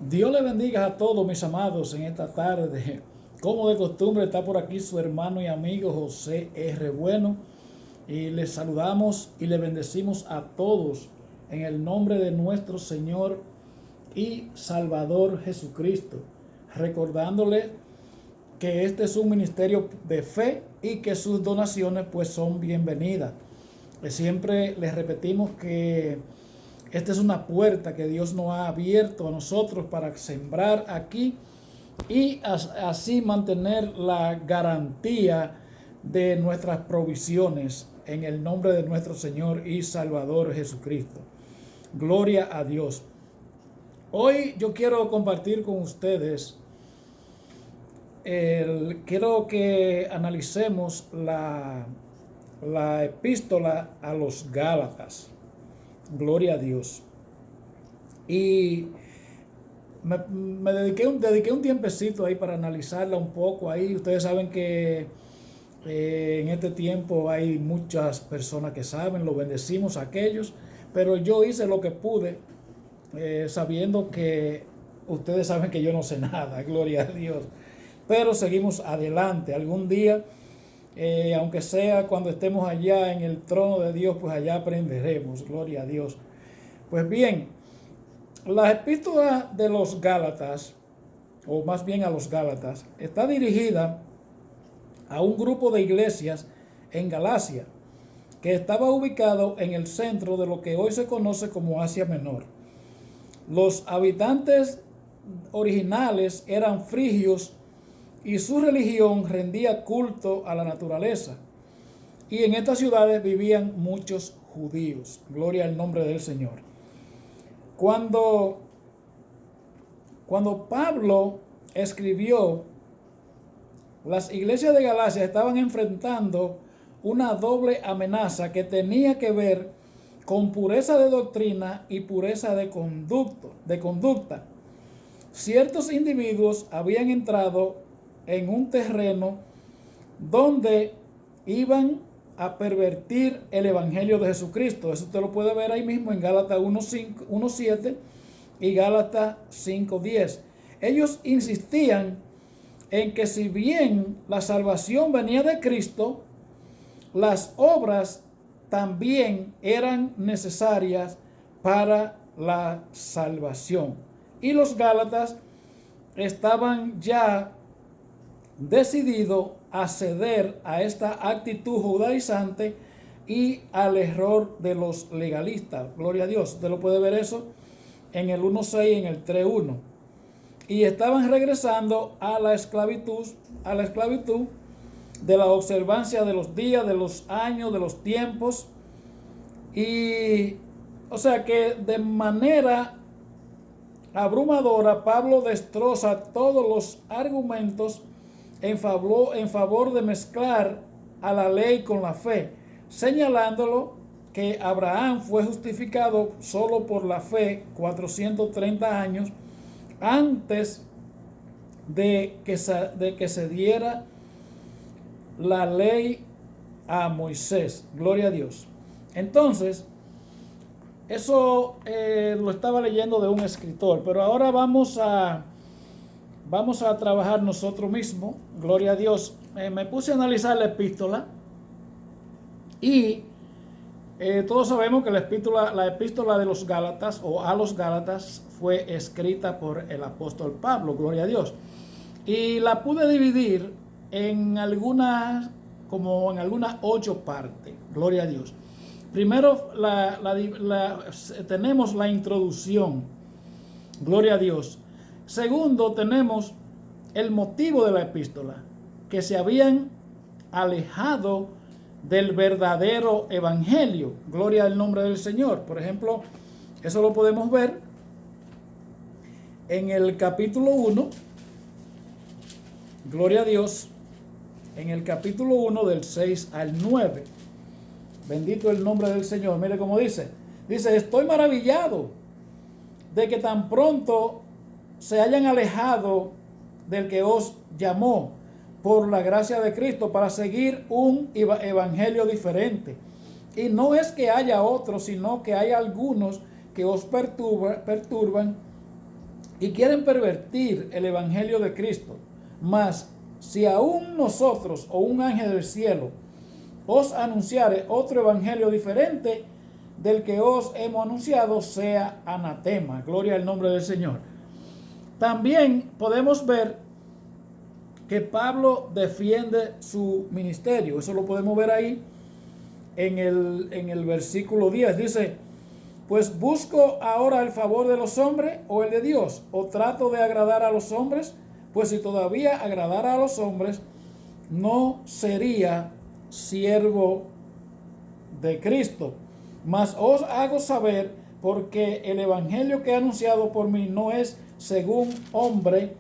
Dios le bendiga a todos mis amados en esta tarde. Como de costumbre está por aquí su hermano y amigo José R. Bueno y les saludamos y le bendecimos a todos en el nombre de nuestro Señor y Salvador Jesucristo, recordándole que este es un ministerio de fe y que sus donaciones pues son bienvenidas. Siempre les repetimos que esta es una puerta que Dios nos ha abierto a nosotros para sembrar aquí y así mantener la garantía de nuestras provisiones en el nombre de nuestro Señor y Salvador Jesucristo. Gloria a Dios. Hoy yo quiero compartir con ustedes, quiero que analicemos la epístola a los Gálatas. Gloria a Dios. Y me dediqué un tiempecito ahí para analizarla un poco ahí. Ustedes saben que en este tiempo hay muchas personas que saben, lo bendecimos a aquellos, pero yo hice lo que pude, sabiendo que ustedes saben que yo no sé nada, gloria a Dios. Pero seguimos adelante. Algún día, aunque sea cuando estemos allá en el trono de Dios, pues allá aprenderemos, gloria a Dios. Pues bien, la epístola de los Gálatas, o más bien a los Gálatas, está dirigida a un grupo de iglesias en Galacia, que estaba ubicado en el centro de lo que hoy se conoce como Asia Menor. Los habitantes originales eran frigios y su religión rendía culto a la naturaleza. Y en estas ciudades vivían muchos judíos. Gloria al nombre del Señor. Cuando Pablo escribió, las iglesias de Galacia estaban enfrentando una doble amenaza que tenía que ver con pureza de doctrina y pureza de conducta. Ciertos individuos habían entrado en un terreno donde iban a pervertir el evangelio de Jesucristo. Eso usted lo puede ver ahí mismo en Gálatas 1:7 y Gálatas 5:10. Ellos insistían en que si bien la salvación venía de Cristo, las obras también eran necesarias para la salvación. Y los Gálatas estaban ya decididos a ceder a esta actitud judaizante y al error de los legalistas. Gloria a Dios. Usted lo puede ver eso en el 1:6 y en el 3:1. Y estaban regresando a la esclavitud de la observancia de los días, de los años, de los tiempos. Y o sea que de manera abrumadora Pablo destroza todos los argumentos en favor de mezclar a la ley con la fe, señalándolo que Abraham fue justificado solo por la fe 430 años antes de que se diera la ley a Moisés. Gloria a Dios. Entonces, eso lo estaba leyendo de un escritor, pero ahora vamos a trabajar nosotros mismos. Gloria a Dios. Me puse a analizar la epístola y todos sabemos que la epístola de los Gálatas o a los Gálatas fue escrita por el apóstol Pablo, gloria a Dios. Y la pude dividir en algunas 8 partes, gloria a Dios. Primero tenemos la introducción, gloria a Dios. Segundo, tenemos el motivo de la epístola, que se habían alejado del verdadero evangelio. Gloria al nombre del Señor. Por ejemplo, eso lo podemos ver en el capítulo 1. Gloria a Dios. En el capítulo 1 del 6 al 9. Bendito el nombre del Señor. Mire cómo dice. Dice, estoy maravillado de que tan pronto se hayan alejado del que os llamó por la gracia de Cristo para seguir un evangelio diferente. Y no es que haya otros, sino que hay algunos que os perturban y quieren pervertir el evangelio de Cristo. Mas si aún nosotros o un ángel del cielo os anunciare otro evangelio diferente del que os hemos anunciado, sea anatema. Gloria al nombre del Señor. También podemos ver que Pablo defiende su ministerio. Eso lo podemos ver ahí en el versículo 10. Dice: pues busco ahora el favor de los hombres o el de Dios, o trato de agradar a los hombres. Pues si todavía agradara a los hombres, no sería siervo de Cristo. Mas os hago saber, porque el evangelio que he anunciado por mí no es según hombre,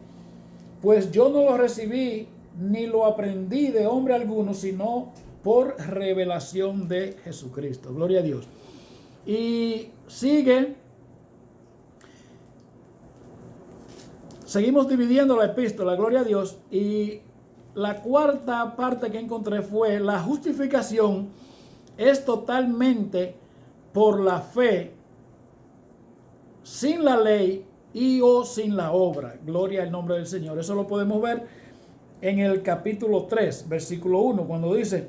pues yo no lo recibí ni lo aprendí de hombre alguno, sino por revelación de Jesucristo. Gloria a Dios. Y seguimos dividiendo la epístola, gloria a Dios. Y la cuarta parte que encontré fue: la justificación es totalmente por la fe, sin la ley y o sin la obra. Gloria al nombre del Señor. Eso lo podemos ver en el capítulo 3, versículo 1, cuando dice: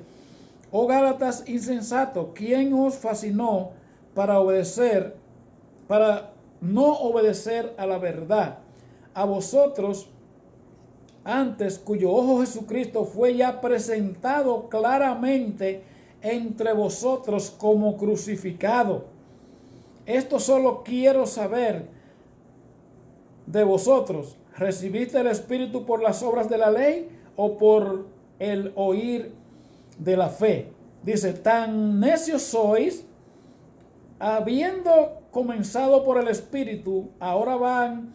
oh Gálatas insensatos, ¿quién os fascinó para no obedecer a la verdad? A vosotros antes, cuyo ojo Jesucristo fue ya presentado claramente entre vosotros como crucificado. Esto solo quiero saber de vosotros: ¿recibiste el Espíritu por las obras de la ley o por el oír de la fe? Dice: tan necios sois, habiendo comenzado por el Espíritu, ahora van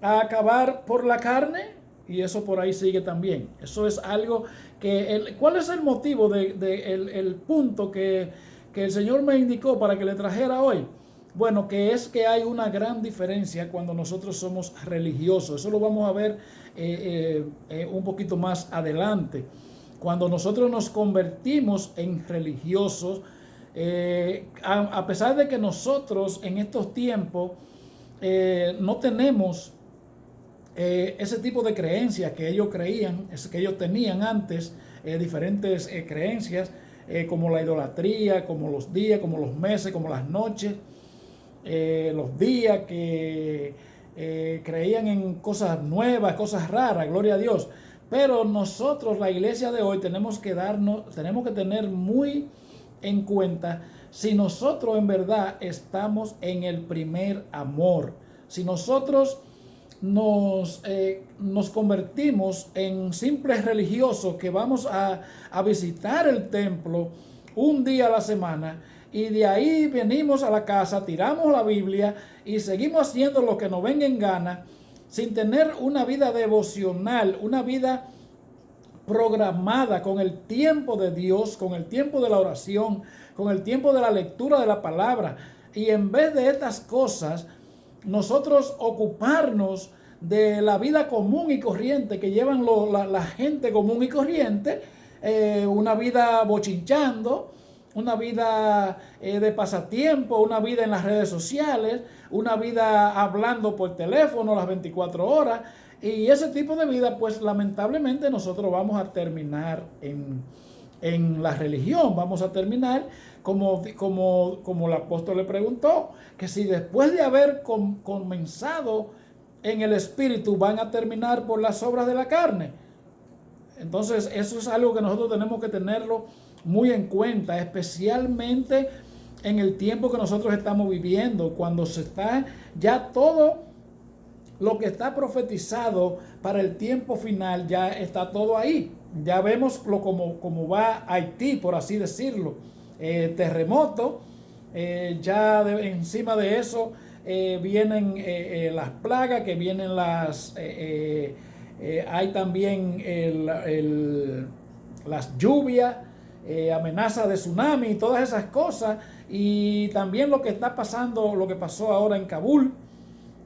a acabar por la carne. Y eso por ahí sigue también. Eso es algo que... ¿cuál es el motivo el punto que el Señor me indicó para que le trajera hoy? Bueno, que es que hay una gran diferencia cuando nosotros somos religiosos. Eso lo vamos a ver un poquito más adelante. Cuando nosotros nos convertimos en religiosos, a pesar de que nosotros en estos tiempos no tenemos ese tipo de creencias que ellos creían, que ellos tenían antes, diferentes creencias como la idolatría, como los días, como los meses, como las noches, los días que creían en cosas nuevas, cosas raras, gloria a Dios. Pero nosotros, la iglesia de hoy, tenemos que tener muy en cuenta si nosotros en verdad estamos en el primer amor. Si nosotros nos convertimos en simples religiosos que vamos a visitar el templo un día a la semana y de ahí venimos a la casa, tiramos la Biblia y seguimos haciendo lo que nos venga en gana, sin tener una vida devocional, una vida programada con el tiempo de Dios, con el tiempo de la oración, con el tiempo de la lectura de la palabra. Y en vez de estas cosas, nosotros ocuparnos de la vida común y corriente que llevan la gente común y corriente, una vida bochinchando, una vida de pasatiempo, una vida en las redes sociales, una vida hablando por teléfono las 24 horas. Y ese tipo de vida, pues lamentablemente nosotros vamos a terminar en la religión. Vamos a terminar como el apóstol le preguntó, que si después de haber comenzado en el Espíritu van a terminar por las obras de la carne. Entonces eso es algo que nosotros tenemos que tenerlo muy en cuenta, especialmente en el tiempo que nosotros estamos viviendo, cuando se está ya todo lo que está profetizado para el tiempo final, ya está todo ahí. Ya vemos como va Haití, por así decirlo, terremoto, encima de eso vienen las plagas, que vienen hay también las lluvias, amenaza de tsunami y todas esas cosas, y también lo que está pasando, lo que pasó ahora en Kabul,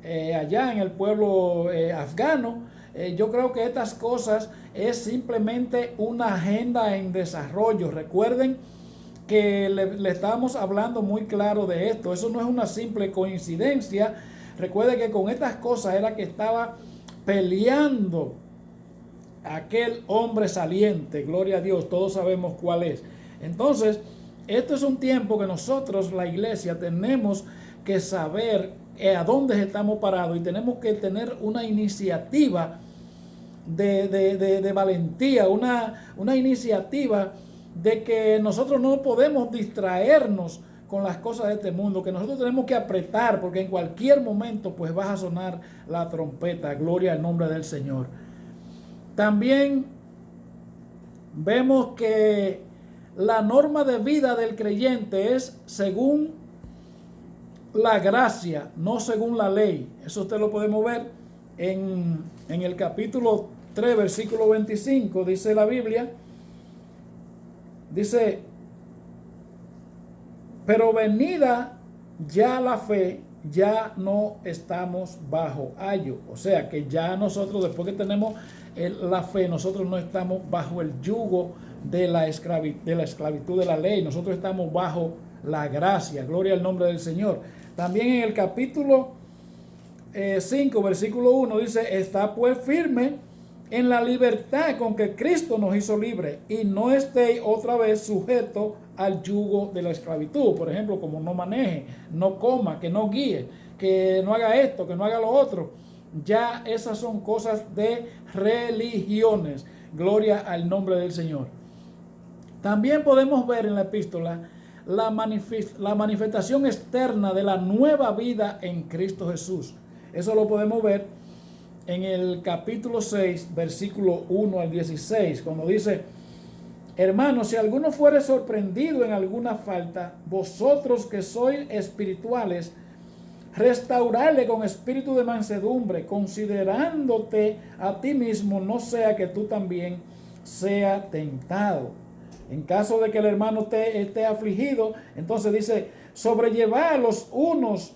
allá en el pueblo afgano. Yo creo que estas cosas es simplemente una agenda en desarrollo. Recuerden que le estamos hablando muy claro de esto. Eso no es una simple coincidencia. Recuerde que con estas cosas era que estaba peleando aquel hombre saliente, gloria a Dios, todos sabemos cuál es. Entonces, esto es un tiempo que nosotros, la iglesia, tenemos que saber a dónde estamos parados y tenemos que tener una iniciativa de valentía, una iniciativa de que nosotros no podemos distraernos con las cosas de este mundo, que nosotros tenemos que apretar, porque en cualquier momento pues va a sonar la trompeta, gloria al nombre del Señor. También vemos que la norma de vida del creyente es según la gracia, no según la ley. Eso usted lo podemos ver en el capítulo 3, versículo 25, dice la Biblia, dice, pero venida ya la fe, ya no estamos bajo ayo. O sea que ya nosotros, después que tenemos la fe, nosotros no estamos bajo el yugo de la esclavitud de la ley. Nosotros estamos bajo la gracia. Gloria al nombre del Señor. También en el capítulo 5, versículo 1 dice, está pues firme en la libertad con que Cristo nos hizo libre y no estéis otra vez sujeto al yugo de la esclavitud. Por ejemplo, como no maneje, no coma, que no guíe, que no haga esto, que no haga lo otro. Ya esas son cosas de religiones. Gloria al nombre del Señor. También podemos ver en la epístola la manifestación externa de la nueva vida en Cristo Jesús. Eso lo podemos ver en el capítulo 6, versículo 1 al 16, cuando dice, hermanos, si alguno fuere sorprendido en alguna falta, vosotros que sois espirituales, restaurarle con espíritu de mansedumbre, considerándote a ti mismo, no sea que tú también sea tentado. En caso de que el hermano esté afligido, entonces dice, sobrellevad los unos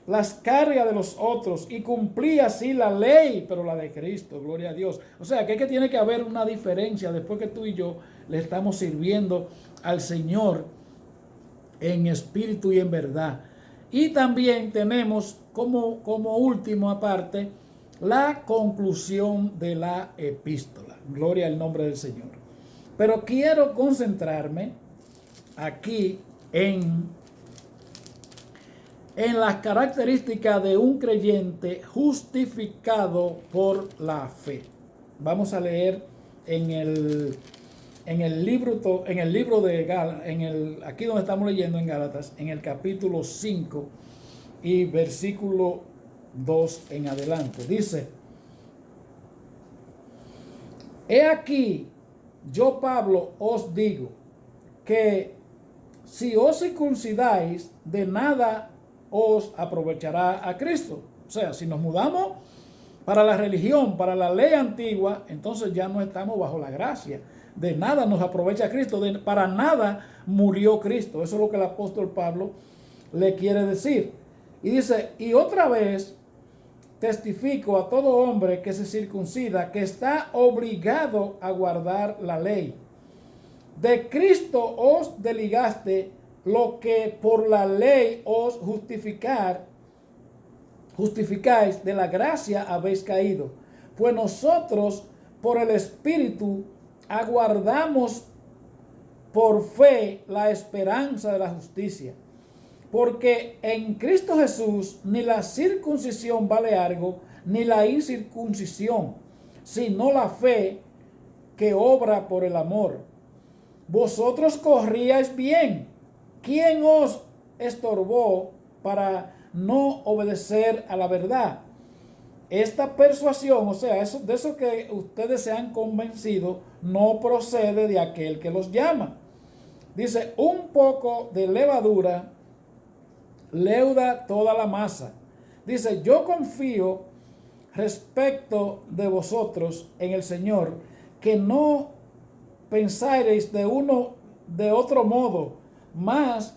las cargas de los otros y cumplir así la ley, pero la de Cristo, gloria a Dios. O sea, que tiene que haber una diferencia después que tú y yo le estamos sirviendo al Señor en espíritu y en verdad. Y también tenemos como último aparte la conclusión de la epístola. Gloria al nombre del Señor. Pero quiero concentrarme aquí en las características de un creyente justificado por la fe. Vamos a leer en el libro de Gálatas, aquí donde estamos leyendo en Gálatas, en el capítulo 5 y versículo 2 en adelante. Dice, he aquí, yo Pablo os digo, que si os circuncidáis, de nada os aprovechará a Cristo. O sea, si nos mudamos para la religión, para la ley antigua, entonces ya no estamos bajo la gracia. De nada nos aprovecha Cristo, para nada murió Cristo. Eso es lo que el apóstol Pablo le quiere decir. Y dice, y otra vez testifico a todo hombre que se circuncida, que está obligado a guardar la ley. De Cristo os desligaste, lo que por la ley os justificáis, de la gracia habéis caído. Pues nosotros por el Espíritu aguardamos por fe la esperanza de la justicia. Porque en Cristo Jesús ni la circuncisión vale algo, ni la incircuncisión, sino la fe que obra por el amor. Vosotros corríais bien. ¿Quién os estorbó para no obedecer a la verdad? Esta persuasión, o sea, de eso que ustedes se han convencido, no procede de aquel que los llama. Dice, un poco de levadura leuda toda la masa. Dice, yo confío respecto de vosotros en el Señor, que no pensaréis de otro modo, mas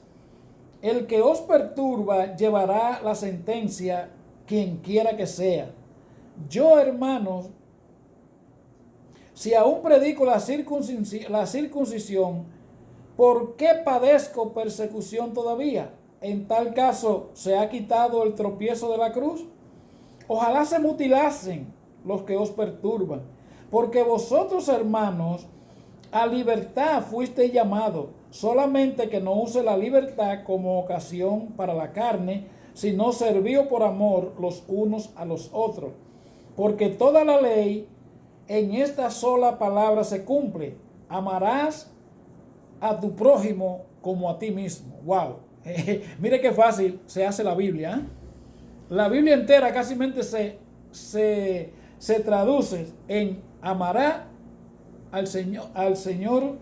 el que os perturba llevará la sentencia, quien quiera que sea. Yo, hermanos, si aún predico la circuncisión, ¿por qué padezco persecución todavía? en tal caso se ha quitado el tropiezo de la cruz. Ojalá se mutilasen los que os perturban, porque vosotros, hermanos, a libertad fuisteis llamados, solamente que no use la libertad como ocasión para la carne, sino servíos por amor los unos a los otros. Porque toda la ley en esta sola palabra se cumple: amarás a tu prójimo como a ti mismo. Wow. Mire qué fácil se hace la Biblia, ¿eh? La Biblia entera casi se traduce en amará al Señor,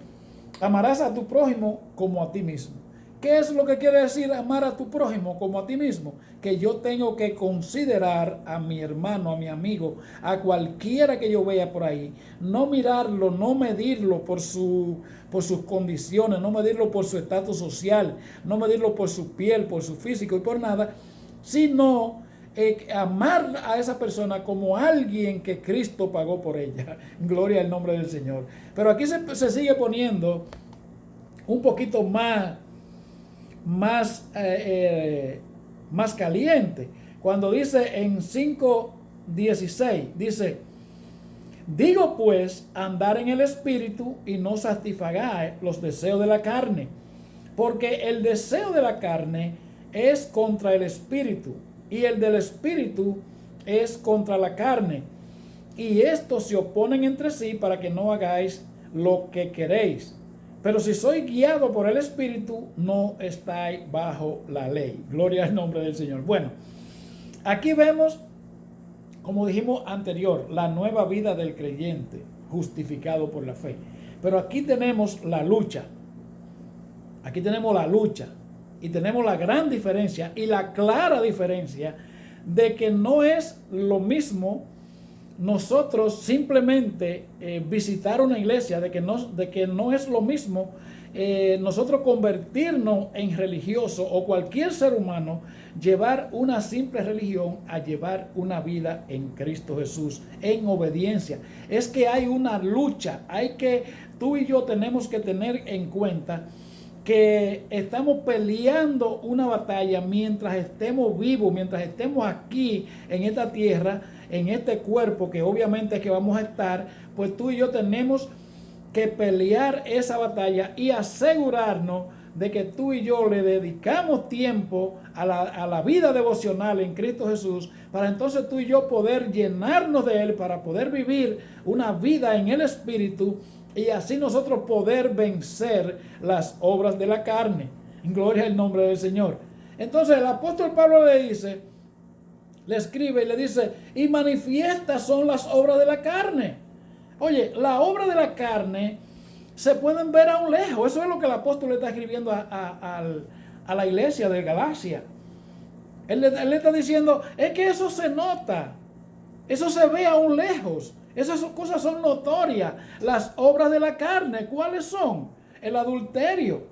amarás a tu prójimo como a ti mismo. ¿Qué es lo que quiere decir amar a tu prójimo como a ti mismo? Que yo tengo que considerar a mi hermano, a mi amigo, a cualquiera que yo vea por ahí, no mirarlo, no medirlo por sus condiciones, no medirlo por su estatus social, no medirlo por su piel, por su físico y por nada, sino amar a esa persona como alguien que Cristo pagó por ella. Gloria al nombre del Señor. Pero aquí se sigue poniendo un poquito más caliente. Cuando dice en 5:16, dice: digo pues, andar en el Espíritu y no satisfagáis los deseos de la carne, porque el deseo de la carne es contra el Espíritu, y el del Espíritu es contra la carne, y estos se oponen entre sí para que no hagáis lo que queréis. Pero si sois guiado por el Espíritu, no estáis bajo la ley. Gloria al nombre del Señor. Bueno, aquí vemos, como dijimos anterior, la nueva vida del creyente, justificado por la fe. Pero aquí tenemos la lucha. Aquí tenemos la lucha. Y tenemos la gran diferencia y la clara diferencia de que no es lo mismo nosotros simplemente visitar una iglesia, de que no es lo mismo nosotros convertirnos en religioso, o cualquier ser humano llevar una simple religión a llevar una vida en Cristo Jesús, en obediencia. Es que hay una lucha, tú y yo tenemos que tener en cuenta que estamos peleando una batalla mientras estemos vivos, mientras estemos aquí en esta tierra, en este cuerpo que obviamente es que vamos a estar. Pues tú y yo tenemos que pelear esa batalla y asegurarnos de que tú y yo le dedicamos tiempo a la vida devocional en Cristo Jesús, para entonces tú y yo poder llenarnos de Él, para poder vivir una vida en el Espíritu, y así nosotros poder vencer las obras de la carne. Gloria al nombre del Señor. Entonces el apóstol Pablo le escribe y le dice: y manifiestas son las obras de la carne. Oye, la obra de la carne se pueden ver a un lejos. Eso es lo que el apóstol le está escribiendo a la iglesia de Galacia. Él le está diciendo, es que eso se nota, eso se ve a un lejos. Esas cosas son notorias. Las obras de la carne, ¿cuáles son? El adulterio.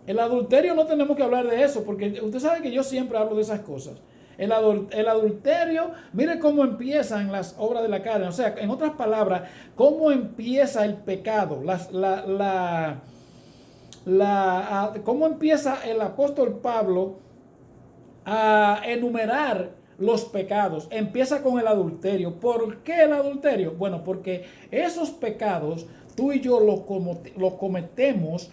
El adulterio no tenemos que hablar de eso, porque usted sabe que yo siempre hablo de esas cosas. El adulterio, mire cómo empiezan las obras de la carne. O sea, en otras palabras, cómo empieza el pecado. Cómo empieza el apóstol Pablo a enumerar los pecados. Empieza con el adulterio. ¿Por qué el adulterio? Bueno, porque esos pecados tú y yo los cometemos.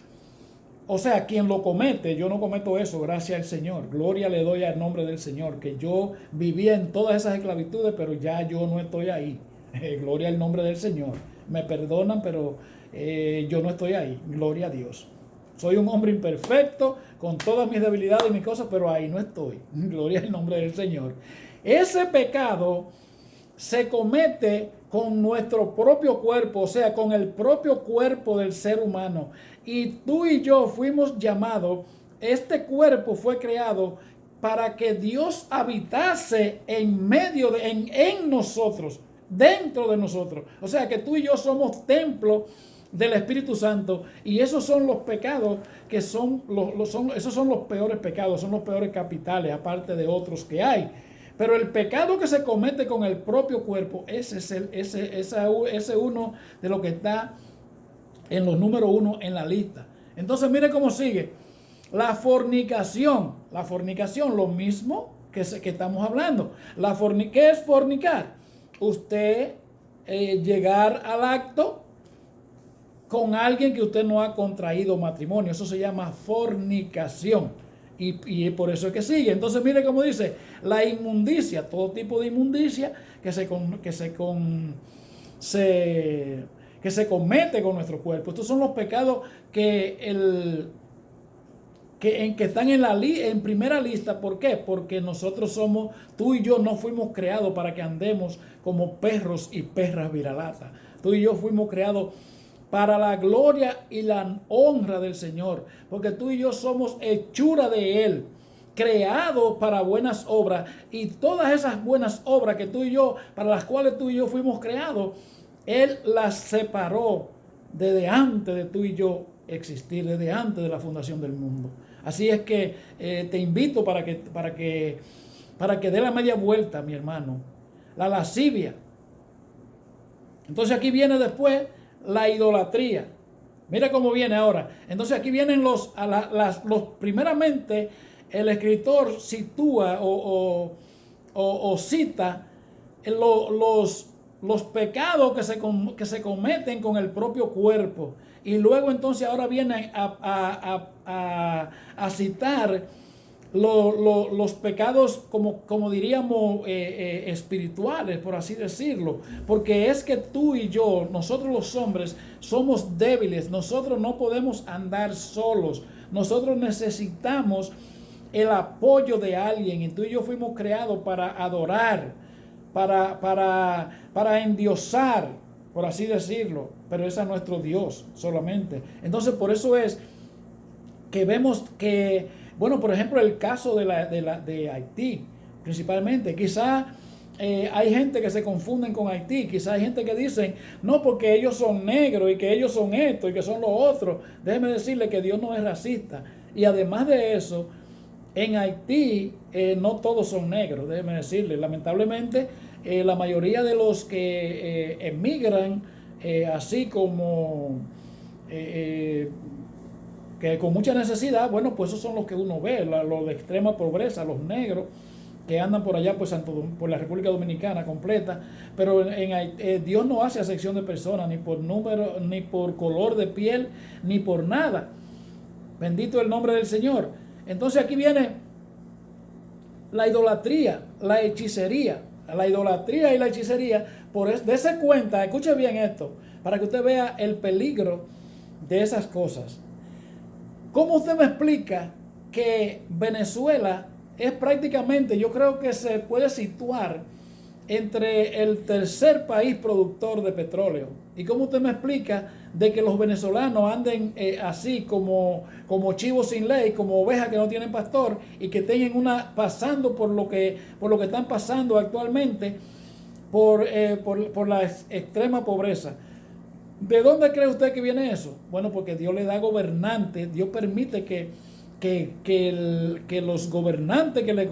O sea, quien lo comete, yo no cometo eso, gracias al Señor. Gloria le doy al nombre del Señor, que yo vivía en todas esas esclavitudes, pero ya yo no estoy ahí. Gloria al nombre del Señor. Me perdonan, pero yo no estoy ahí. Gloria a Dios. Soy un hombre imperfecto, con todas mis debilidades y mis cosas, pero ahí no estoy. Gloria al nombre del Señor. Ese pecado se comete con nuestro propio cuerpo, o sea, con el propio cuerpo del ser humano. Y tú y yo fuimos llamados, este cuerpo fue creado para que Dios habitase en medio en nosotros, dentro de nosotros. O sea, que tú y yo somos templo del Espíritu Santo, y esos son los pecados que esos son los peores pecados, son los peores capitales, aparte de otros que hay. Pero el pecado que se comete con el propio cuerpo, ese es uno de los que está en los número 1 en la lista. Entonces mire cómo sigue. La fornicación, lo mismo que estamos hablando. ¿Qué es fornicar? Usted llegar al acto con alguien que usted no ha contraído matrimonio. Eso se llama fornicación. Y por eso es que sigue. Entonces mire cómo dice, la inmundicia, todo tipo de inmundicia que se comete con nuestro cuerpo. Estos son los pecados que están en primera lista. ¿Por qué? Porque tú y yo no fuimos creados para que andemos como perros y perras viralatas. Tú y yo fuimos creados para la gloria y la honra del Señor, porque tú y yo somos hechura de Él, creados para buenas obras, y todas esas buenas obras para las cuales tú y yo fuimos creados, Él las separó desde antes de tú y yo existir, desde antes de la fundación del mundo. Así es que te invito para que dé la media vuelta, mi hermano. La lascivia. Entonces aquí viene después la idolatría. Mira cómo viene ahora. Entonces aquí vienen primeramente el escritor sitúa o cita los pecados que se cometen con el propio cuerpo. Y luego entonces ahora viene a citar los pecados como diríamos espirituales, por así decirlo, porque es que tú y yo, nosotros los hombres, somos débiles, nosotros no podemos andar solos, nosotros necesitamos el apoyo de alguien, y tú y yo fuimos creados para adorar, para endiosar, por así decirlo, pero ese es nuestro Dios solamente. Entonces por eso es que vemos que, bueno, por ejemplo, el caso de Haití, principalmente, quizás hay gente que se confunden con Haití, quizás hay gente que dicen, no, porque ellos son negros y que ellos son esto y que son lo otro. Déjeme decirle que Dios no es racista. Y además de eso, en Haití no todos son negros, déjeme decirle. Lamentablemente, la mayoría de los que emigran, así como que con mucha necesidad, bueno, pues esos son los que uno ve, los de extrema pobreza, los negros que andan por allá por la República Dominicana completa. Pero Dios no hace acepción de personas, ni por número, ni por color de piel, ni por nada. Bendito el nombre del Señor. Entonces aquí viene la idolatría, la hechicería. La idolatría y la hechicería, dése cuenta, escuche bien esto, para que usted vea el peligro de esas cosas. ¿Cómo usted me explica que Venezuela es prácticamente, yo creo que se puede situar entre el tercer país productor de petróleo? ¿Y cómo usted me explica de que los venezolanos anden así como chivos sin ley, como ovejas que no tienen pastor, y que tengan pasando por lo que están pasando actualmente, por la extrema pobreza? ¿De dónde cree usted que viene eso? Bueno, porque Dios le da gobernantes, Dios permite que los gobernantes que le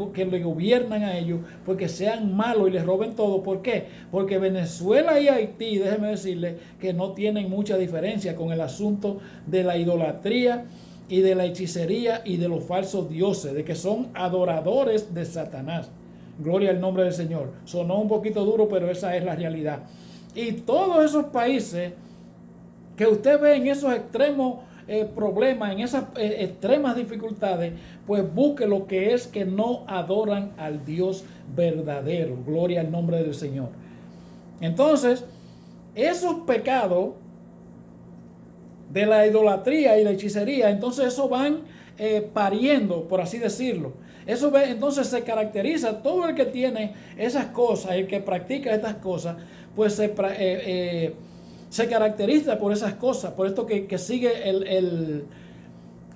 gobiernan a ellos, pues que sean malos y les roben todo. ¿Por qué? Porque Venezuela y Haití, déjeme decirle que no tienen mucha diferencia con el asunto de la idolatría y de la hechicería y de los falsos dioses, de que son adoradores de Satanás. Gloria al nombre del Señor. Sonó un poquito duro, pero esa es la realidad. Y todos esos países que usted ve en esos extremos problemas, en esas extremas dificultades, pues busque lo que es que no adoran al Dios verdadero. Gloria al nombre del Señor. Entonces, esos pecados de la idolatría y la hechicería, entonces eso van pariendo, por así decirlo. Entonces se caracteriza, todo el que tiene esas cosas, el que practica estas cosas, pues se caracteriza por esas cosas, por esto que sigue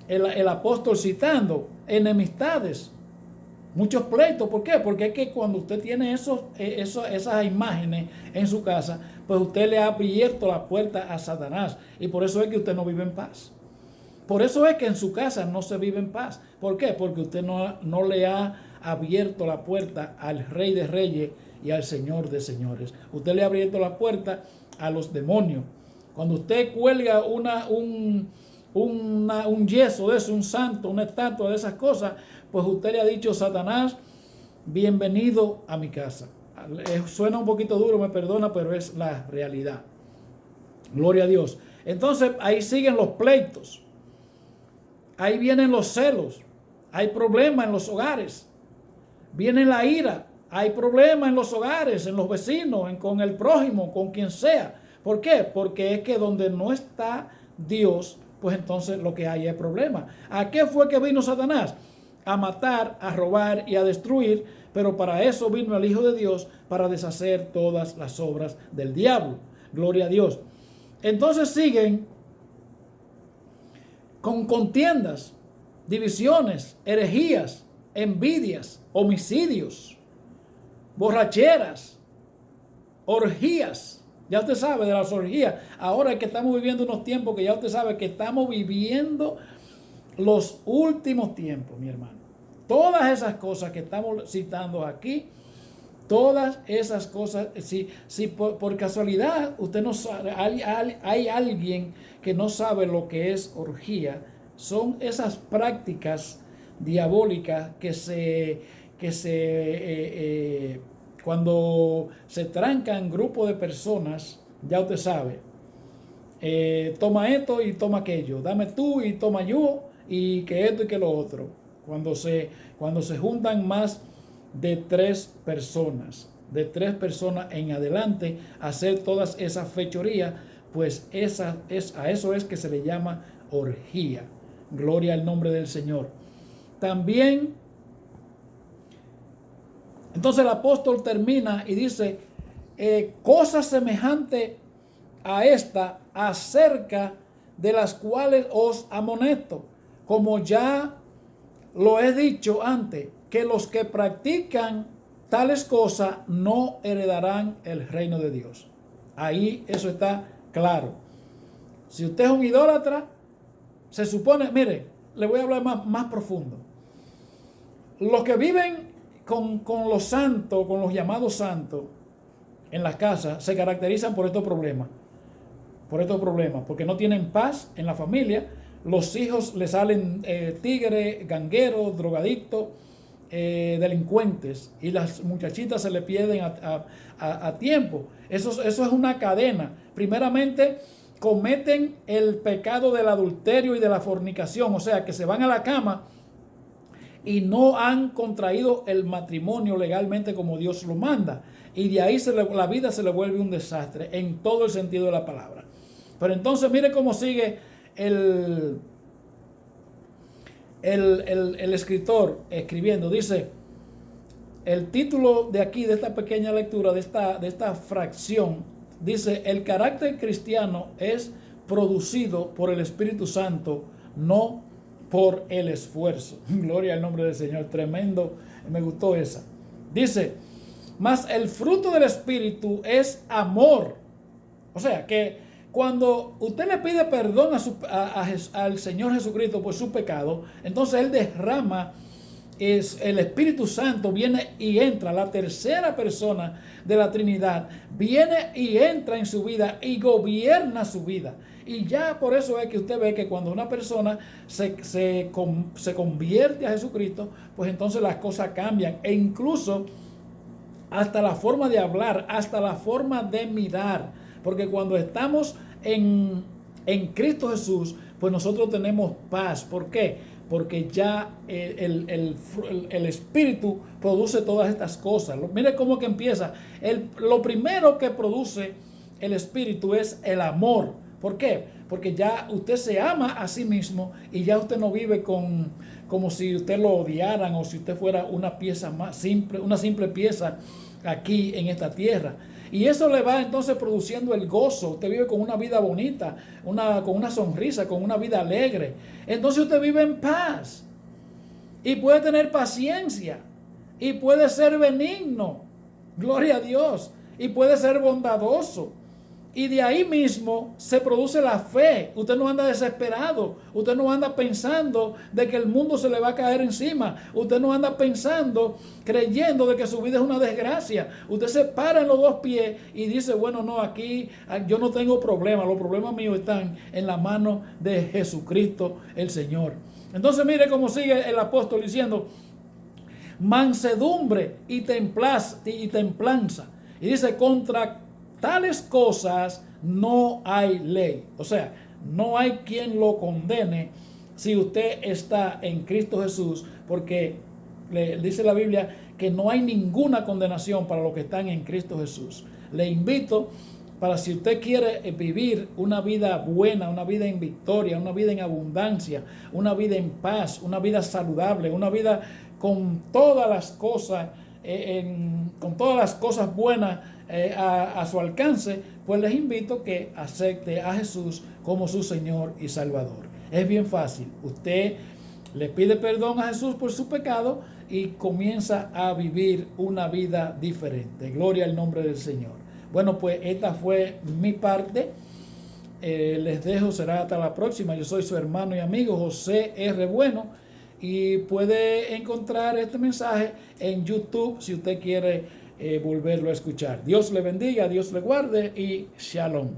el apóstol citando: enemistades, muchos pleitos. ¿Por qué? Porque es que cuando usted tiene esas imágenes en su casa, pues usted le ha abierto la puerta a Satanás, y por eso es que usted no vive en paz. Por eso es que en su casa no se vive en paz. ¿Por qué? Porque usted no le ha abierto la puerta al Rey de Reyes y al Señor de Señores. Usted le ha abierto la puerta a los demonios. Cuando usted cuelga un yeso de eso, un santo, una estatua de esas cosas, pues usted le ha dicho: Satanás, bienvenido a mi casa. Suena un poquito duro, me perdona, pero es la realidad. Gloria a Dios. Entonces ahí siguen los pleitos, ahí vienen los celos, hay problemas en los hogares, viene la ira, hay problemas en los hogares, en los vecinos, con el prójimo, con quien sea. ¿Por qué? Porque es que donde no está Dios, pues entonces lo que hay es problema. ¿A qué fue que vino Satanás? A matar, a robar y a destruir, pero para eso vino el Hijo de Dios, para deshacer todas las obras del diablo. Gloria a Dios. Entonces siguen con contiendas, divisiones, herejías, envidias, homicidios, borracheras, orgías. Ya usted sabe de las orgías. Ahora que estamos viviendo unos tiempos que ya usted sabe que estamos viviendo los últimos tiempos, mi hermano. Todas esas cosas que estamos citando aquí, todas esas cosas, si por casualidad usted no sabe, hay alguien que no sabe lo que es orgía, son esas prácticas diabólicas cuando se trancan grupos de personas, ya usted sabe, toma esto y toma aquello, dame tú y toma yo, y que esto y que lo otro. Cuando se juntan más de tres personas en adelante, hacer todas esas fechorías, pues a eso es que se le llama orgía. Gloria al nombre del Señor. También, entonces el apóstol termina y dice: cosas semejantes a esta, acerca de las cuales os amonesto, como ya lo he dicho antes, que los que practican tales cosas no heredarán el reino de Dios. Ahí eso está claro. Si usted es un idólatra, se supone, mire, le voy a hablar más profundo. Los que viven con los santos, con los llamados santos en las casas, se caracterizan por estos problemas. Porque no tienen paz en la familia. Los hijos le salen tigres, gangueros, drogadictos, delincuentes, y las muchachitas se le pierden a tiempo. Eso es una cadena. Primeramente cometen el pecado del adulterio y de la fornicación, o sea que se van a la cama y no han contraído el matrimonio legalmente como Dios lo manda, y de ahí la vida se le vuelve un desastre en todo el sentido de la palabra. Pero entonces mire cómo sigue el escritor escribiendo. Dice, el título de aquí, de esta pequeña lectura, de esta fracción, dice: el carácter cristiano es producido por el Espíritu Santo, no por el esfuerzo. Gloria al nombre del Señor. Tremendo, me gustó esa. Dice: mas el fruto del Espíritu es amor. O sea que cuando usted le pide perdón al Señor Jesucristo por su pecado, entonces Él derrama, el Espíritu Santo viene y entra, la tercera persona de la Trinidad, viene y entra en su vida y gobierna su vida. Y ya por eso es que usted ve que cuando una persona se convierte a Jesucristo, pues entonces las cosas cambian, e incluso hasta la forma de hablar, hasta la forma de mirar. Porque cuando estamos en Cristo Jesús, pues nosotros tenemos paz. ¿Por qué? Porque ya el Espíritu produce todas estas cosas. Mire cómo que empieza. Lo primero que produce el Espíritu es el amor. ¿Por qué? Porque ya usted se ama a sí mismo y ya usted no vive como si usted lo odiaran, o si usted fuera una pieza más simple, una simple pieza aquí en esta tierra. Y eso le va entonces produciendo el gozo. Usted vive con una vida bonita, con una sonrisa, con una vida alegre. Entonces usted vive en paz y puede tener paciencia y puede ser benigno. Gloria a Dios. Y puede ser bondadoso. Y de ahí mismo se produce la fe. Usted no anda desesperado. Usted no anda pensando de que el mundo se le va a caer encima. Usted no anda pensando, creyendo de que su vida es una desgracia. Usted se para en los dos pies y dice, bueno, no, aquí yo no tengo problemas. Los problemas míos están en la mano de Jesucristo el Señor. Entonces mire cómo sigue el apóstol diciendo, mansedumbre y templanza. Y dice, contra tales cosas no hay ley. O sea, no hay quien lo condene si usted está en Cristo Jesús, porque le dice la Biblia que no hay ninguna condenación para los que están en Cristo Jesús. Le invito para, si usted quiere vivir una vida buena, una vida en victoria, una vida en abundancia, una vida en paz, una vida saludable, una vida con todas las cosas, con todas las cosas buenas a su alcance, pues les invito que acepte a Jesús como su Señor y Salvador. Es bien fácil. Usted le pide perdón a Jesús por su pecado y comienza a vivir una vida diferente. Gloria al nombre del Señor. Bueno, pues esta fue mi parte. Les dejo, será hasta la próxima. Yo soy su hermano y amigo José R. Bueno, y puede encontrar este mensaje en YouTube si usted quiere volverlo a escuchar. Dios le bendiga, Dios le guarde y shalom.